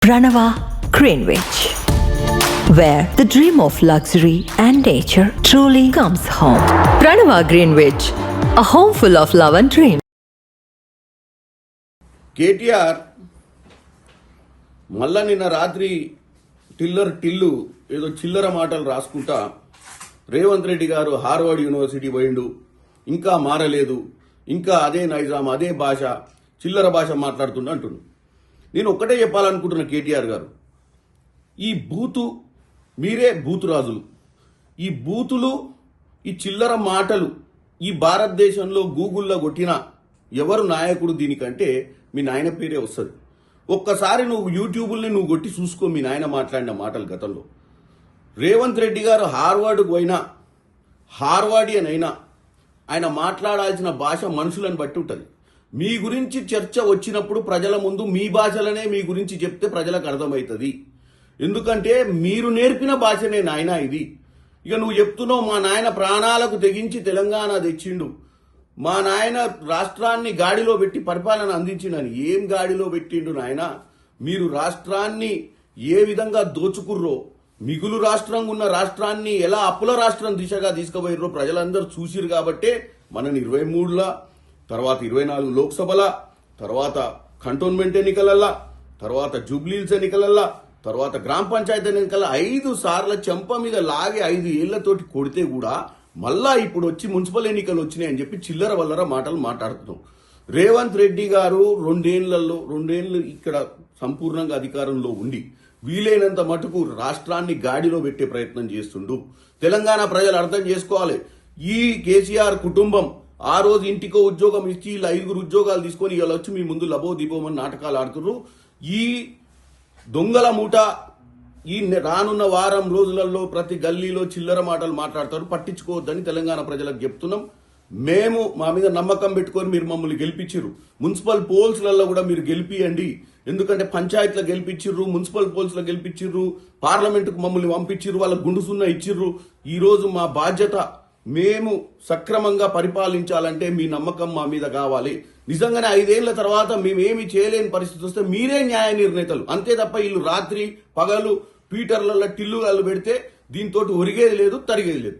Pranava Greenwich, where the dream of luxury and nature truly comes home. Pranava Greenwich, a home full of love and dreams. KTR మళ్ళా నిన్న రాత్రి టిల్లు ఏదో చిల్లర మాటలు రాసుకుంటా రేవంత్ రెడ్డి గారు హార్వర్డ్ యూనివర్సిటీ పోయిండు, ఇంకా మారలేదు, ఇంకా అదే నైజాం అదే భాష చిల్లర భాష మాట్లాడుతుండ అంటున్నాడు. నేను ఒక్కటే చెప్పాలనుకుంటున్నా, కేటీఆర్ గారు, ఈ బూతు మీరే బూతు రాజులు. ఈ బూతులు ఈ చిల్లర మాటలు ఈ భారతదేశంలో గూగుల్లో కొట్టిన ఎవరు నాయకుడు దీనికంటే మీ నాయన పేరే వస్తుంది. ఒక్కసారి నువ్వు యూట్యూబ్ని నువ్వు కొట్టి చూసుకో మీ నాయన మాట్లాడిన మాటలు గతంలో. రేవంత్ రెడ్డి గారు హార్వర్డ్కు పోయినా హార్వర్డియన్ అయినా ఆయన మాట్లాడాల్సిన భాష మనుషులను బట్టి ఉంటుంది. మీ గురించి చర్చ వచ్చినప్పుడు ప్రజల ముందు మీ భాషలనే మీ గురించి చెప్తే ప్రజలకు అర్థమవుతుంది. ఎందుకంటే మీరు నేర్పిన భాషనే నాయన ఇది. ఇక నువ్వు చెప్తున్నావు మా నాయన ప్రాణాలకు తెగించి తెలంగాణ తెచ్చిండు, మా నాయన రాష్ట్రాన్ని గాడిలో పెట్టి పరిపాలన అందించిండని. ఏం గాడిలో పెట్టిండు నాయన? మీరు రాష్ట్రాన్ని ఏ విధంగా దోచుకుర్రో, మిగులు రాష్ట్రంగా ఉన్న రాష్ట్రాన్ని ఎలా అప్పుల రాష్ట్రం దిశగా తీసుకుపోయిర్రో ప్రజలందరూ చూసిరు. కాబట్టే మనని 23ల తర్వాత 24 లోక్సభల తర్వాత కంటోన్మెంట్ ఎన్నికలల్లా తర్వాత జూబ్లీహిల్స్ ఎన్నికలల్లా తర్వాత గ్రామ పంచాయతీ ఎన్నికల 5 సార్ల చెంప మీద లాగి 5 ఏళ్లతోటి కొడితే కూడా మళ్ళా ఇప్పుడు వచ్చి మున్సిపల్ ఎన్నికలు వచ్చినాయని చెప్పి చిల్లర వల్లర మాటలు మాట్లాడుతున్నాం. రేవంత్ రెడ్డి గారు 2 ఏళ్ళు ఇక్కడ సంపూర్ణంగా అధికారంలో ఉండి వీలైనంత మటుకు రాష్ట్రాన్ని గాడిలో పెట్టే ప్రయత్నం చేస్తుండు. తెలంగాణ ప్రజలు అర్థం చేసుకోవాలి. ఈ కేసీఆర్ కుటుంబం ఆ రోజు ఇంటికో ఉద్యోగం ఇచ్చి ఇలా 5 ఉద్యోగాలు తీసుకొని ఇలా వచ్చి మీ ముందు లబో దీపోమని నాటకాలు ఆడుతున్నారు. ఈ దొంగల మూట ఈ రానున్న వారం రోజులలో ప్రతి గల్లీలో చిల్లర మాటలు మాట్లాడతారు. పట్టించుకోవద్దని తెలంగాణ ప్రజలకు చెప్తున్నాం. మేము మా మీద నమ్మకం పెట్టుకొని మీరు మమ్మల్ని గెలిపించిర్రు. మున్సిపల్ పోల్స్లలో కూడా మీరు గెలిపియండి. ఎందుకంటే పంచాయతీలో గెలిపించిర్రు, మున్సిపల్ పోల్స్లో గెలిపించిర్రు, పార్లమెంటుకు మమ్మల్ని పంపించిర్రు, వాళ్ళ గుండు సున్నా ఇచ్చిర్రు. ఈ రోజు మా బాధ్యత మేము సక్రమంగా పరిపాలించాలంటే మీ నమ్మకం మా మీద కావాలి. నిజంగానే 5 ఏళ్ల తర్వాత మేమేమి చేయలేని పరిస్థితి వస్తే మీరే న్యాయ నిర్ణేతలు. అంతే తప్ప వీళ్ళు రాత్రి పగలు ట్విట్టర్లలో టిల్లుగాళ్ళు పెడితే దీంతో ఒరిగేది లేదు, తరిగేది లేదు.